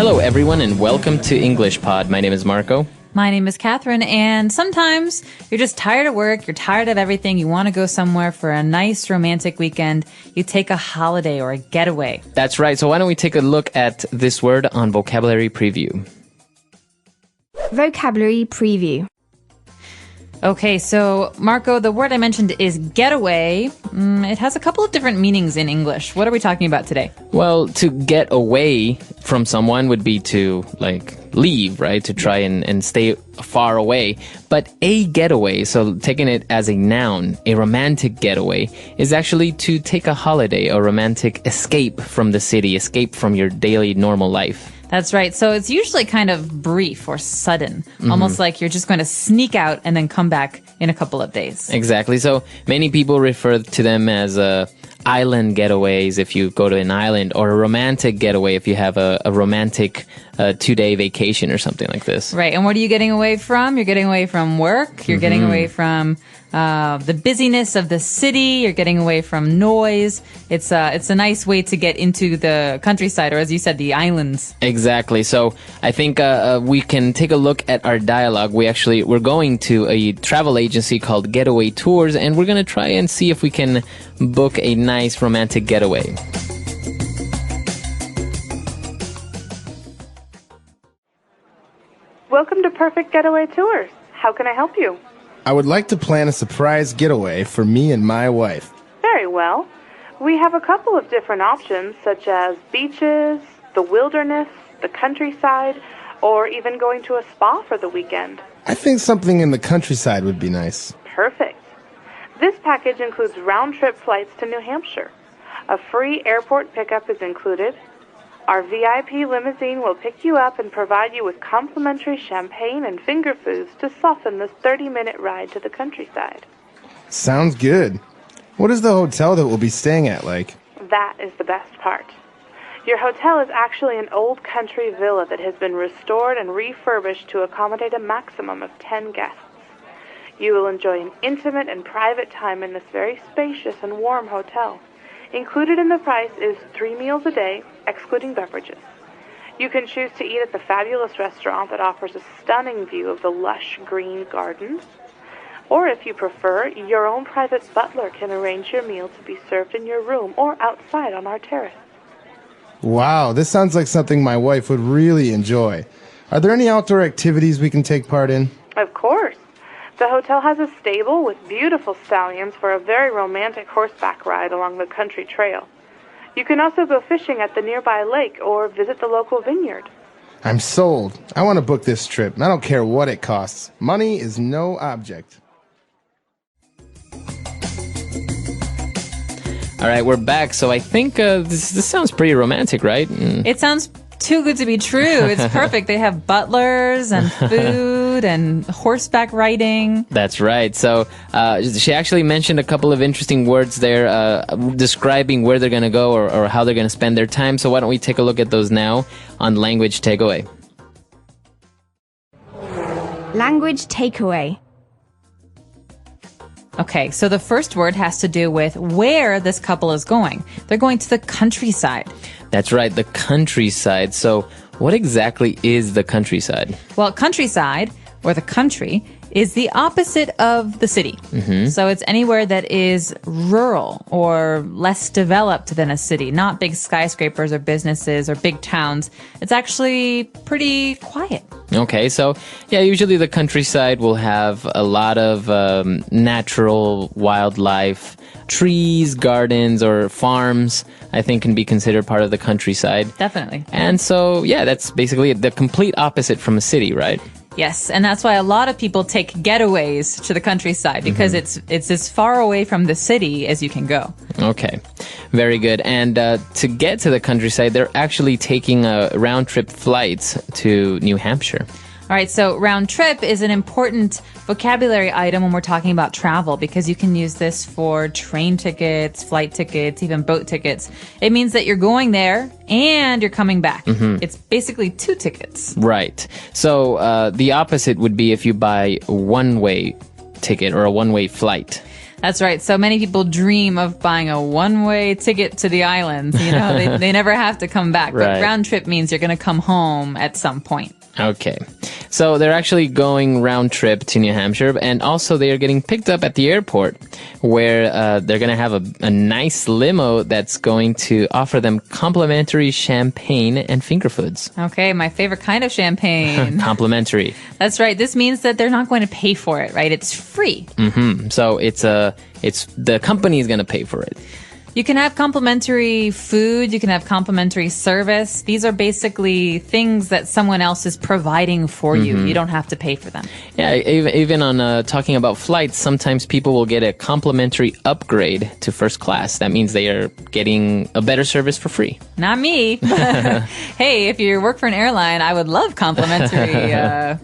Hello, everyone, and welcome to English Pod. My name is Marco. My name is Catherine, and sometimes you're just tired of work, you're tired of everything, you want to go somewhere for a nice romantic weekend, you take a holiday or a getaway. That's right, so why don't we take a look at this word on Vocabulary Preview. Vocabulary Preview. Okay, so Marco, the word I mentioned is getaway. It has a couple of different meanings in English. What are we talking about today? Well, to get away from someone would be to, leave, right? To try and stay far away. But a getaway, so taking it as a noun, a romantic getaway, is actually to take a holiday, a romantic escape from the city, escape from your daily normal life. That's right. So it's usually kind of brief or sudden, almost like you're just going to sneak out and then come back in a couple of days. Exactly. So many people refer to them as island getaways if you go to an island, or a romantic getaway if you have a romantic 2-day vacation or something like this. Right. And what are you getting away from? You're getting away from work. You're getting away from the busyness of the city. You're getting away from noise. It's a nice way to get into the countryside, or as you said, the islands. Exactly. So I think we can take a look at our dialogue. We're going to a travel agency called Getaway Tours, and we're going to try and see if we can book a nice romantic getaway. Welcome to Perfect Getaway Tours. How can I help you? I would like to plan a surprise getaway for me and my wife. Very well. We have a couple of different options, such as beaches, the wilderness, the countryside, or even going to a spa for the weekend. I think something in the countryside would be nice. Perfect. This package includes round-trip flights to New Hampshire. A free airport pickup is included. Our VIP limousine will pick you up and provide you with complimentary champagne and finger foods to soften this 30-minute ride to the countryside. Sounds good. What is the hotel that we'll be staying at like? That is the best part. Your hotel is actually an old country villa that has been restored and refurbished to accommodate a maximum of 10 guests. You will enjoy an intimate and private time in this very spacious and warm hotel. Included in the price is 3 meals a day, excluding beverages. You can choose to eat at the fabulous restaurant that offers a stunning view of the lush green gardens. Or if you prefer, your own private butler can arrange your meal to be served in your room or outside on our terrace. Wow, this sounds like something my wife would really enjoy. Are there any outdoor activities we can take part in? Of course. The hotel has a stable with beautiful stallions for a very romantic horseback ride along the country trail. You can also go fishing at the nearby lake or visit the local vineyard. I'm sold. I want to book this trip. I don't care what it costs. Money is no object. All right, we're back. So I think this sounds pretty romantic, right? It sounds too good to be true. It's perfect. They have butlers and food and horseback riding. That's right. So she actually mentioned a couple of interesting words there describing where they're going to go or how they're going to spend their time. So why don't we take a look at those now on Language Takeaway. Language Takeaway. Okay, so the first word has to do with where this couple is going. They're going to the countryside. That's right, the countryside. So what exactly is the countryside? Well, countryside, or the country, is the opposite of the city. So it's anywhere that is rural or less developed than a city, not big skyscrapers or businesses or big towns. It's actually pretty quiet. Okay, so yeah, usually the countryside will have a lot of natural wildlife, trees, gardens, or farms, I think can be considered part of the countryside. Definitely. And so, yeah, that's basically the complete opposite from a city, right? Yes, and that's why a lot of people take getaways to the countryside because it's as far away from the city as you can go. Okay, very good. And to get to the countryside, they're actually taking round-trip flights to New Hampshire. All right, so round trip is an important vocabulary item when we're talking about travel because you can use this for train tickets, flight tickets, even boat tickets. It means that you're going there and you're coming back. It's basically 2 tickets. Right. So the opposite would be if you buy a one-way ticket or a one-way flight. That's right. So many people dream of buying a one-way ticket to the islands. You know, they never have to come back. Right. But round trip means you're going to come home at some point. Okay. So they're actually going round trip to New Hampshire, and also they are getting picked up at the airport where they're going to have a nice limo that's going to offer them complimentary champagne and finger foods. Okay, my favorite kind of champagne. Complimentary. That's right. This means that they're not going to pay for it, right? It's free. So it's the company is going to pay for it. You can have complimentary food. You can have complimentary service. These are basically things that someone else is providing for you. You don't have to pay for them. Yeah, even on talking about flights, sometimes people will get a complimentary upgrade to first class. That means they are getting a better service for free. Not me. Hey, if you work for an airline, I would love a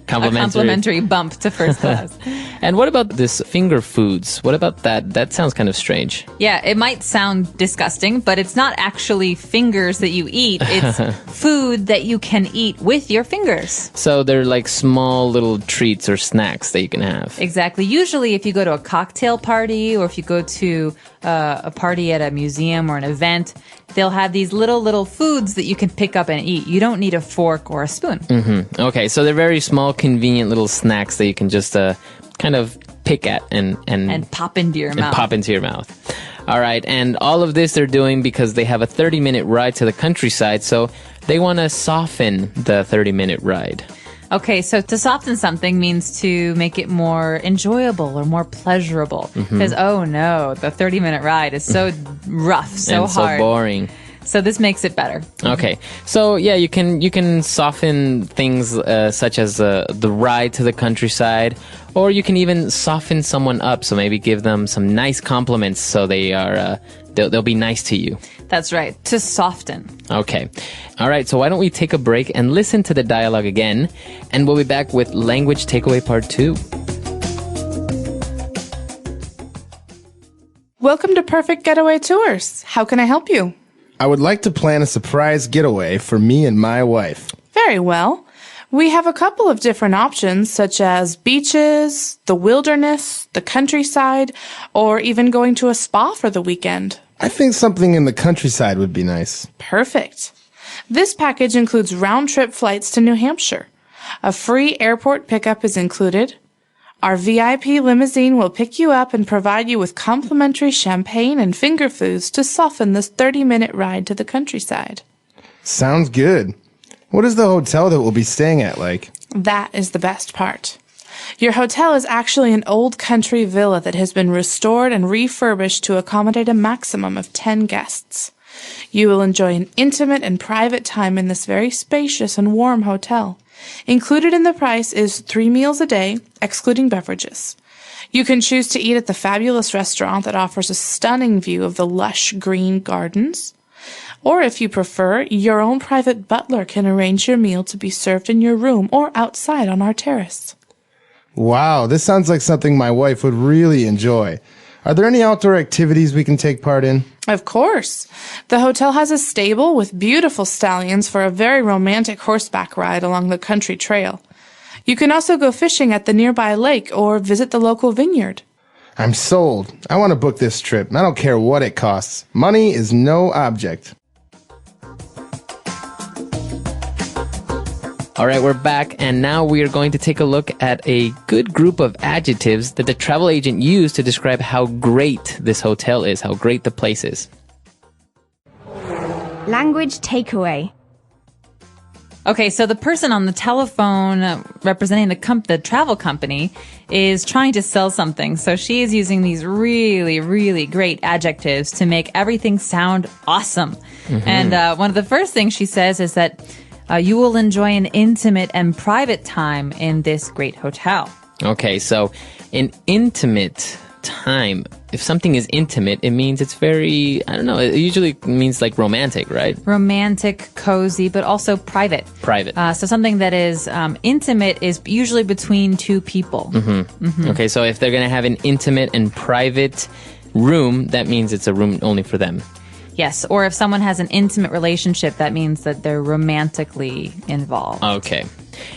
complimentary bump to first class. And what about this finger foods? What about that? That sounds kind of strange. Yeah, it might sound disgusting, but it's not actually fingers that you eat. It's food that you can eat with your fingers. So they're like small little treats or snacks that you can have. Exactly. Usually if you go to a cocktail party or if you go to a party at a museum or an event, they'll have these little foods that you can pick up and eat. You don't need a fork or a spoon. Okay, so they're very small, convenient little snacks that you can just kind of pick at and pop into your mouth. Pop into your mouth. All right, and all of this they're doing because they have a 30-minute ride to the countryside, so they want to soften the 30-minute ride. Okay, so to soften something means to make it more enjoyable or more pleasurable. Because, oh no, the 30-minute ride is so rough, so and hard. so boring. So this makes it better. Okay, so yeah, you can soften things such as the ride to the countryside, or you can even soften someone up. So maybe give them some nice compliments, so they'll be nice to you. That's right, to soften. Okay, all right. So why don't we take a break and listen to the dialogue again, and we'll be back with language takeaway part 2. Welcome to Perfect Getaway Tours. How can I help you? I would like to plan a surprise getaway for me and my wife. Very well. We have a couple of different options, such as beaches, the wilderness, the countryside, or even going to a spa for the weekend. I think something in the countryside would be nice. Perfect. This package includes round-trip flights to New Hampshire. A free airport pickup is included. Our VIP limousine will pick you up and provide you with complimentary champagne and finger foods to soften this 30-minute ride to the countryside. Sounds good. What is the hotel that we'll be staying at like? That is the best part. Your hotel is actually an old country villa that has been restored and refurbished to accommodate a maximum of 10 guests. You will enjoy an intimate and private time in this very spacious and warm hotel. Included in the price is 3 meals a day, excluding beverages. You can choose to eat at the fabulous restaurant that offers a stunning view of the lush green gardens. Or if you prefer, your own private butler can arrange your meal to be served in your room or outside on our terrace. Wow, this sounds like something my wife would really enjoy. Are there any outdoor activities we can take part in? Of course. The hotel has a stable with beautiful stallions for a very romantic horseback ride along the country trail. You can also go fishing at the nearby lake or visit the local vineyard. I'm sold. I want to book this trip. I don't care what it costs. Money is no object. All right, we're back, and now we are going to take a look at a good group of adjectives that the travel agent used to describe how great this hotel is, how great the place is. Language takeaway. Okay, so the person on the telephone representing the travel company is trying to sell something. So she is using these really, really great adjectives to make everything sound awesome. And one of the first things she says is that you will enjoy an intimate and private time in this great hotel. Okay, so an intimate time, if something is intimate, it means it's very, I don't know, it usually means like romantic, right? Romantic, cozy, but also private. Private. So something that is intimate is usually between two people. Okay, so if they're going to have an intimate and private room, that means it's a room only for them. Yes, or if someone has an intimate relationship, that means that they're romantically involved. Okay.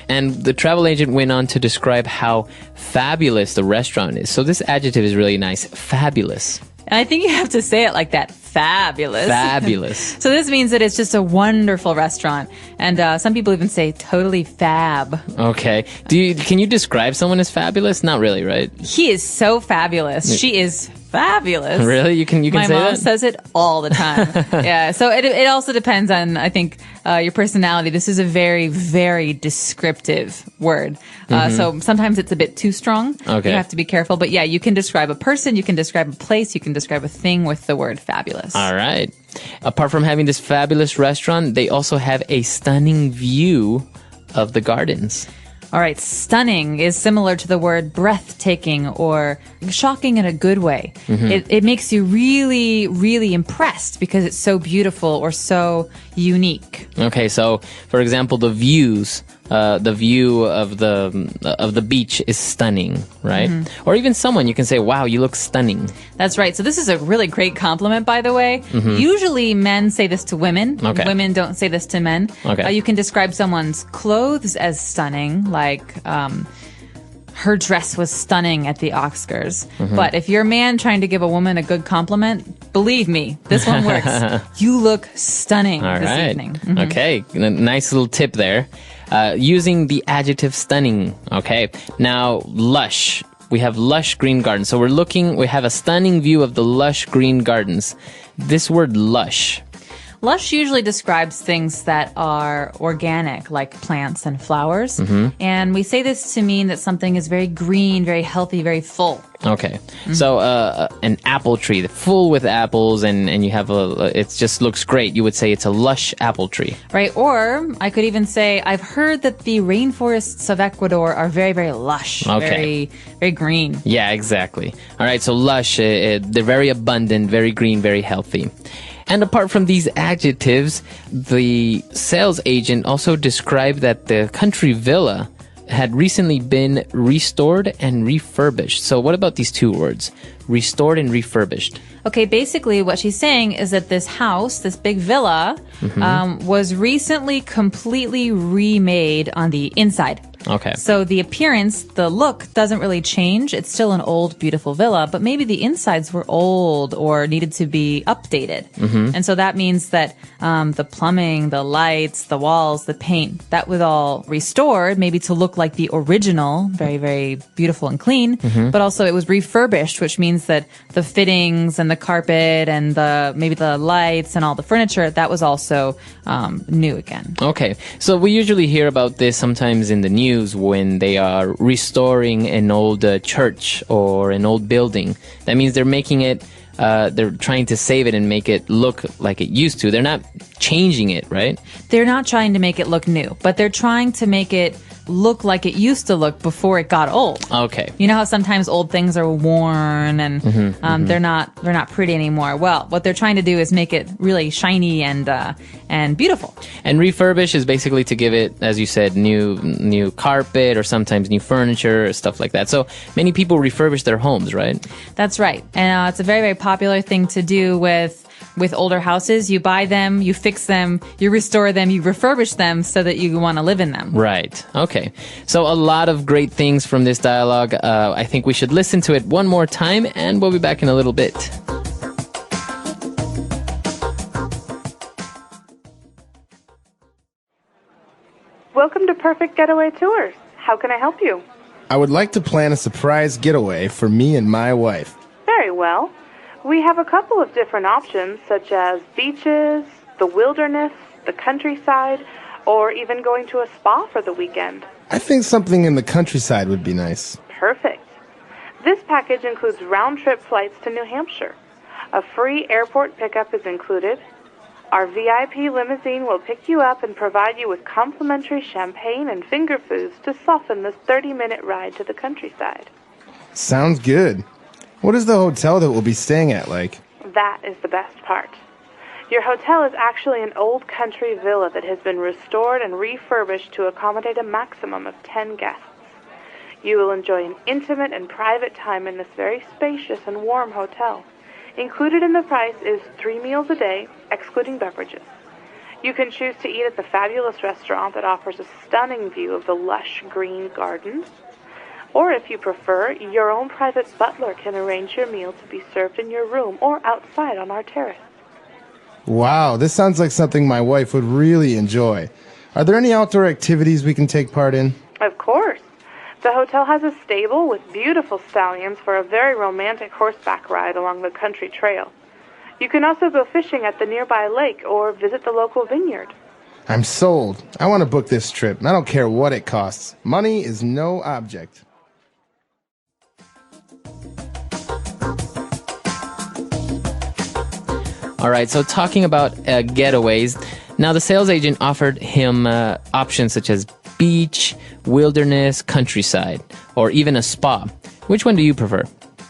And the travel agent went on to describe how fabulous the restaurant is. So this adjective is really nice. Fabulous. And I think you have to say it like that. Fabulous. Fabulous. So this means that it's just a wonderful restaurant. And some people even say totally fab. Okay. Can you describe someone as fabulous? Not really, right? He is so fabulous. She is fabulous. Really? You can My say mom that? says it all the time. Yeah. So it also depends on, I think, your personality. This is a very, very descriptive word. So sometimes it's a bit too strong. Okay. You have to be careful. But yeah, you can describe a person, you can describe a place, you can describe a thing with the word fabulous. All right. Apart from having this fabulous restaurant, they also have a stunning view of the gardens. All right, stunning is similar to the word breathtaking or shocking in a good way. It makes you really, really impressed because it's so beautiful or so unique. Okay, so for example, the view of the beach is stunning, right? Or even someone, you can say, "Wow, you look stunning." That's right. So this is a really great compliment, by the way. Usually men say this to women. Okay. Women don't say this to men. Okay. You can describe someone's clothes as stunning, like her dress was stunning at the Oscars. But if you're a man trying to give a woman a good compliment, believe me, this one works. You look stunning All this right. evening. Okay, nice little tip there. Using the adjective stunning. Okay, now lush. We have lush green gardens. So we have a stunning view of the lush green gardens. This word lush. Lush usually describes things that are organic, like plants and flowers. And we say this to mean that something is very green, very healthy, very full. Okay, so an apple tree full with apples, and you have it just looks great. You would say it's a lush apple tree, Right? Or I could even say, I've heard that the rainforests of Ecuador are very, very lush, Okay. very, very green. Yeah, exactly. All right, so lush, they're very abundant, very green, very healthy. And apart from these adjectives, the sales agent also described that the country villa had recently been restored and refurbished. So what about these two words? Restored and refurbished. Okay, basically what she's saying is that this house, this big villa, was recently completely remade on the inside. Okay. So the appearance, the look doesn't really change. It's still an old, beautiful villa, but maybe the insides were old or needed to be updated. And so that means that the plumbing, the lights, the walls, the paint, that was all restored, maybe to look like the original, very, very beautiful and clean. But also it was refurbished, which means that the fittings and the carpet and maybe the lights and all the furniture, that was also new again. Okay, so we usually hear about this sometimes in the news when they are restoring an old church or an old building. That means they're making it, they're trying to save it and make it look like it used to. They're not changing it, right? They're not trying to make it look new, but they're trying to make it look like it used to look before it got old. Okay. You know how sometimes old things are worn and they're not pretty anymore. Well, what they're trying to do is make it really shiny and beautiful. And refurbish is basically to give it, as you said, new carpet or sometimes new furniture or stuff like that. So many people refurbish their homes, right? That's right. And it's a very, very popular thing to do with older houses. You buy them, you fix them, you restore them, you refurbish them so that you want to live in them. Right. Okay. So a lot of great things from this dialogue. I think we should listen to it one more time, and we'll be back in a little bit. Welcome to Perfect Getaway Tours. How can I help you? I would like to plan a surprise getaway for me and my wife. Very well. We have a couple of different options, such as beaches, the wilderness, the countryside, or even going to a spa for the weekend. I think something in the countryside would be nice. Perfect. This package includes round-trip flights to New Hampshire. A free airport pickup is included. Our VIP limousine will pick you up and provide you with complimentary champagne and finger foods to soften this 30-minute ride to the countryside. Sounds good. What is the hotel that we'll be staying at like? That is the best part. Your hotel is actually an old country villa that has been restored and refurbished to accommodate a maximum of 10 guests. You will enjoy an intimate and private time in this very spacious and warm hotel. Included in the price is 3 meals a day, excluding beverages. You can choose to eat at the fabulous restaurant that offers a stunning view of the lush green gardens. Or if you prefer, your own private butler can arrange your meal to be served in your room or outside on our terrace. Wow, this sounds like something my wife would really enjoy. Are there any outdoor activities we can take part in? Of course. The hotel has a stable with beautiful stallions for a very romantic horseback ride along the country trail. You can also go fishing at the nearby lake or visit the local vineyard. I'm sold. I want to book this trip, and I don't care what it costs. Money is no object. All right, so talking about getaways, now the sales agent offered him options such as beach, wilderness, countryside, or even a spa. Which one do you prefer?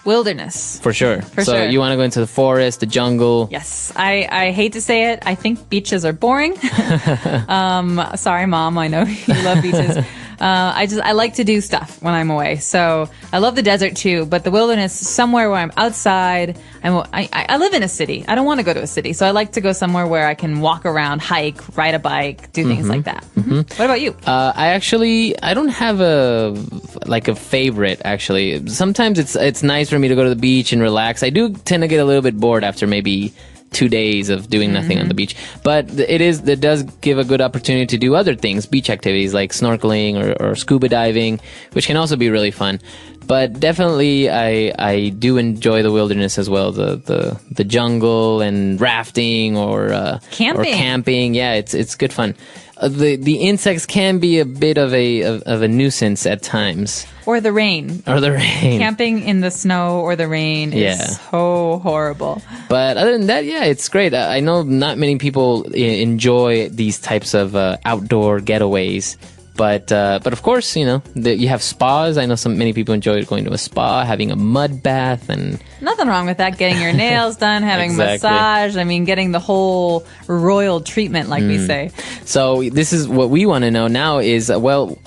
Wilderness. For sure. For so sure. You want to go into the forest, the jungle? Yes. I hate to say it. I think beaches are boring. Sorry, Mom. I know you love beaches. I like to do stuff when I'm away. So I love the desert too, but the wilderness, somewhere where I'm outside. I live in a city. I don't want to go to a city. So I like to go somewhere where I can walk around, hike, ride a bike, do things like that. Mm-hmm. What about you? I don't have a favorite, actually. Sometimes it's nice for me to go to the beach and relax. I do tend to get a little bit bored after maybe 2 days of doing nothing on the beach, but it does give a good opportunity to do other things, beach activities like snorkeling or scuba diving, which can also be really fun. But definitely I do enjoy the wilderness as well, the jungle and rafting or camping. Yeah, it's good fun. The insects can be a bit of a nuisance at times. Or the rain. Camping in the snow or the rain is so horrible. But other than that, yeah, it's great. I know not many people enjoy these types of outdoor getaways. But of course, you have spas. I know many people enjoy going to a spa, having a mud bath, and nothing wrong with that. Getting your nails done, having Exactly. massage. I mean, getting the whole royal treatment, like we say. So this is what we want to know now is,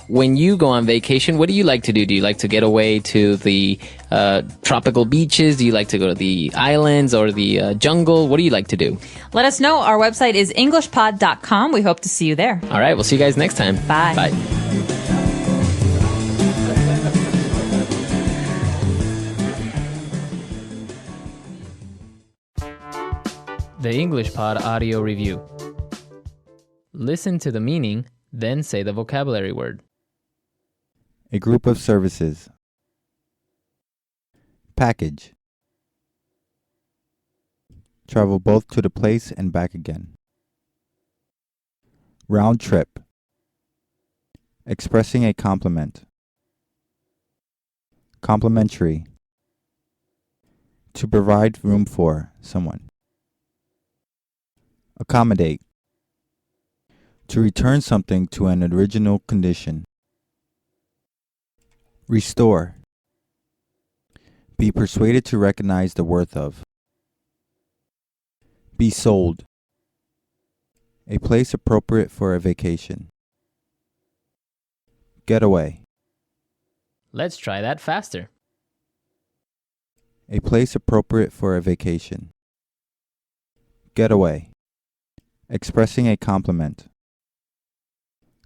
when you go on vacation, what do you like to do? Do you like to get away to the tropical beaches? Do you like to go to the islands or the jungle? What do you like to do? Let us know. Our website is englishpod.com. We hope to see you there. All right, we'll see you guys next time. Bye. Bye. The English Pod Audio Review. Listen to the meaning, then say the vocabulary word. A group of services. Package. Travel both to the place and back again. Round trip. Expressing a compliment. Complimentary. To provide room for someone. Accommodate. To return something to an original condition. Restore. Be persuaded to recognize the worth of. Be sold. A place appropriate for a vacation. Getaway. Let's try that faster. A place appropriate for a vacation. Getaway. Expressing a compliment.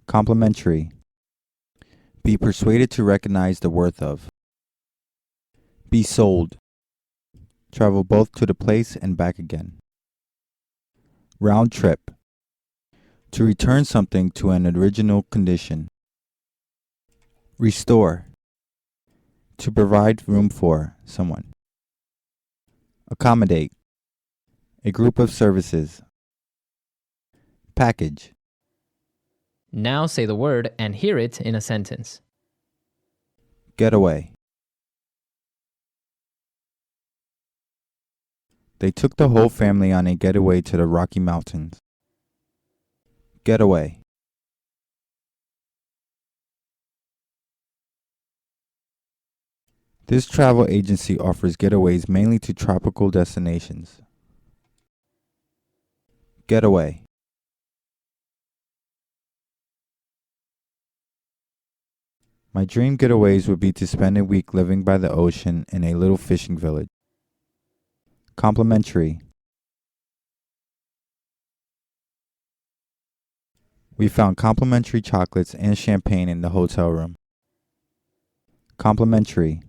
Complimentary. Be persuaded to recognize the worth of. Be sold. Travel both to the place and back again. Round trip. To return something to an original condition. Restore. To provide room for someone. Accommodate. A group of services. Package. Now say the word and hear it in a sentence. Getaway. They took the whole family on a getaway to the Rocky Mountains. Getaway. This travel agency offers getaways mainly to tropical destinations. Getaway. My dream getaways would be to spend a week living by the ocean in a little fishing village. Complimentary. We found complimentary chocolates and champagne in the hotel room. Complimentary.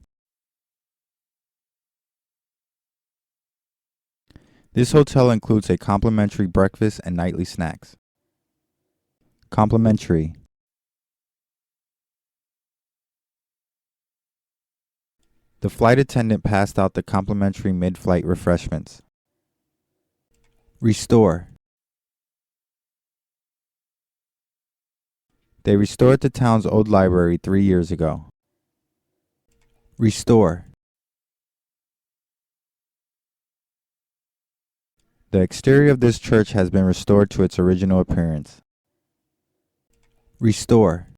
This hotel includes a complimentary breakfast and nightly snacks. Complimentary. The flight attendant passed out the complimentary mid-flight refreshments. Restore. They restored the town's old library 3 years ago. Restore. The exterior of this church has been restored to its original appearance. Restore.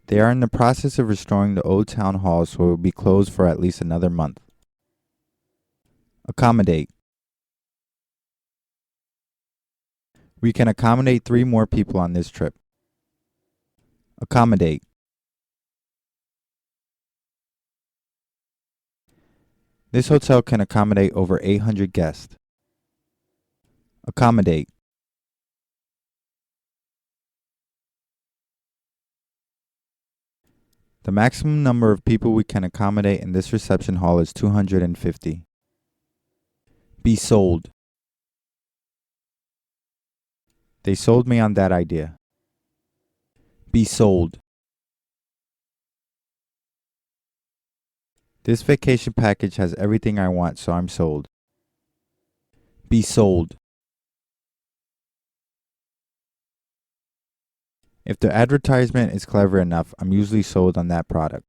They are in the process of restoring the old town hall, so it will be closed for at least another month. Accommodate. We can accommodate 3 more people on this trip. Accommodate. This hotel can accommodate over 800 guests. Accommodate. The maximum number of people we can accommodate in this reception hall is 250. Be sold. They sold me on that idea. Be sold. This vacation package has everything I want, so I'm sold. Be sold. If the advertisement is clever enough, I'm usually sold on that product.